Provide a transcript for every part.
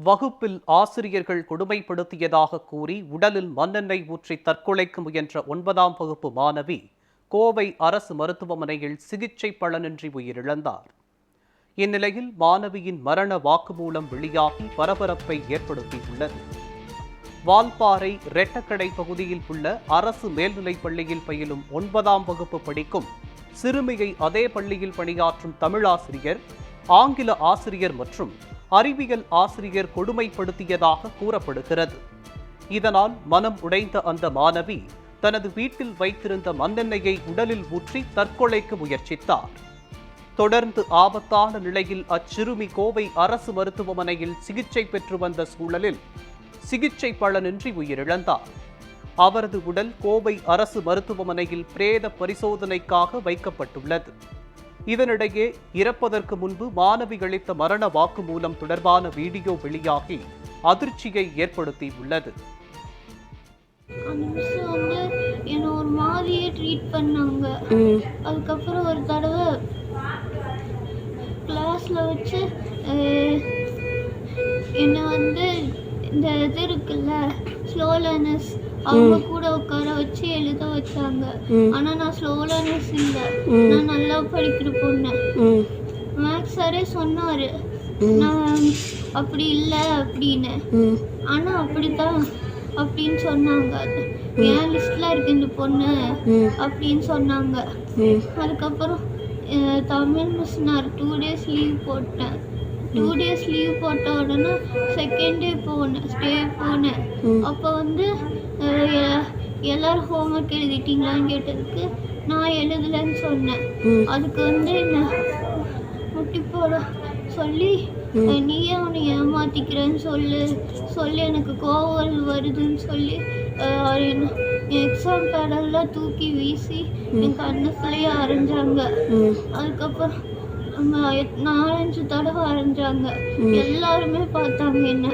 வகுப்பில் ஆசிரியர்கள் கொடுமைப்படுத்தியதாக கூறி உடலில் மண்ணெண்ணெய் ஊற்றி தற்கொலைக்கு முயன்ற 9ஆம் வகுப்பு மாணவி கோவை அரசு மருத்துவமனையில் சிகிச்சை பலனின்றி உயிரிழந்தார். இந்நிலையில் மாணவியின் மரண வாக்குமூலம் வெளியாகி பரபரப்பை ஏற்படுத்தியுள்ளது. வால்பாறை ரெட்டக்கடை பகுதியில் உள்ள அரசு மேல்நிலைப் பள்ளியில் பயிலும் 9ஆம் வகுப்பு படிக்கும் சிறுமியை அதே பள்ளியில் பணியாற்றும் தமிழாசிரியர், ஆங்கில ஆசிரியர் மற்றும் அறிவியல் ஆசிரியர் கொடுமைப்படுத்தியதாக கூறப்படுகிறது. இதனால் மனம் உடைந்த அந்த மாணவி தனது வீட்டில் வைத்திருந்த மண்ணெண்ணெயை உடலில் ஊற்றி தற்கொலைக்கு முயற்சித்தார். தொடர்ந்து ஆபத்தான நிலையில் அச்சிறுமி கோவை அரசு மருத்துவமனையில் சிகிச்சை பெற்று வந்த சூழலில் சிகிச்சை பலனின்றி உயிரிழந்தார். அவரது உடல் கோவை அரசு மருத்துவமனையில் பிரேத பரிசோதனைக்காக வைக்கப்பட்டுள்ளது. இதனிடையே இறப்பதற்கு முன்பு மாணவி அளித்த மரண வாக்குமூலம் தொடர்பான வீடியோ வெளியாகி அதிர்ச்சியை ஏற்படுத்தியுள்ளது. ஒரு மாதிரியே ட்ரீட் பண்ணாங்க. அதுக்கப்புறம் ஒரு தடவை கிளாஸ்ல வச்சு என்னை இந்த இது இருக்குல்ல ஸ்லோ லேர்னர்ஸ், அவங்க கூட உட்கார வச்சு எழுத வச்சாங்க. ஆனா நான் ஸ்லோ லேர்னர்ஸ் இல்லை, நான் நல்லா படிக்கிற பொண்ணு. மேக்ஸ் சாரே சொன்னாரு நான் அப்படி இல்லை அப்படின்னு. ஆனா அப்படித்தான் அப்படின்னு சொன்னாங்க. என் லிஸ்ட்ல இருக்கு இந்த பொண்ணு அப்படின்னு சொன்னாங்க. அதுக்கப்புறம் தமிழ் மிஸ் நான் 2 days லீவ் போட்டேன். 2 days லீவ் போட்ட உடனே செகண்ட் டே போனேன். அப்போ எல்லாரும் ஹோம்ஒர்க் எழுதிட்டீங்களான்னு கேட்டதுக்கு நான் எழுதலைன்னு சொன்னேன். அதுக்கு என்ன முட்டி போட சொல்லி நீயே அவனை ஏமாத்திக்கிறேன்னு சொல்லி எனக்கு கோவம் வருதுன்னு சொல்லி என் எக்ஸாம் பேடெல்லாம் தூக்கி வீசி என் கண்ணத்துலேயே அரைஞ்சாங்க. அதுக்கப்புறம் 4-5 தடவை அரைஞ்சாங்க. எல்லாருமே பார்த்தாங்க என்ன.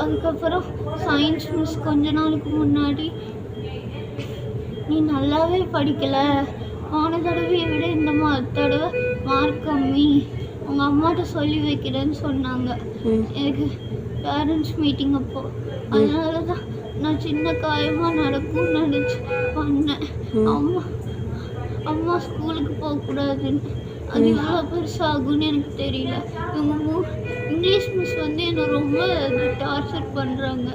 அதுக்கப்புறம் சயின்ஸ் மிஸ் கொஞ்ச நாளுக்கு முன்னாடி நீ நல்லாவே படிக்கல, போன தடவையை விட இந்த தடவை மார்க் கம்மி, உங்கள் அம்மாட்ட சொல்லி வைக்கிறேன்னு சொன்னாங்க எனக்கு பேரண்ட்ஸ் மீட்டிங் அப்போ. அதனால தான் நான் சின்ன காயமாக நடக்கும்னு நினச்சி பண்ணேன். அம்மா ஸ்கூலுக்கு போகக்கூடாதுன்னு. அது எவ்வளோ பெருசாகும்னு எனக்கு தெரியல. இவங்க இங்கிலீஷ் மிஸ் என்னை ரொம்ப டார்ச்சர் பண்ணுறாங்க.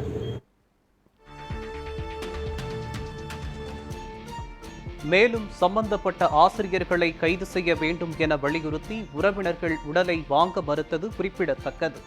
மேலும் சம்பந்தப்பட்ட ஆசிரியர்களை கைது செய்ய வேண்டும் என வலியுறுத்தி உறவினர்கள் உடலை வாங்க மறுத்தது குறிப்பிடத்தக்கது.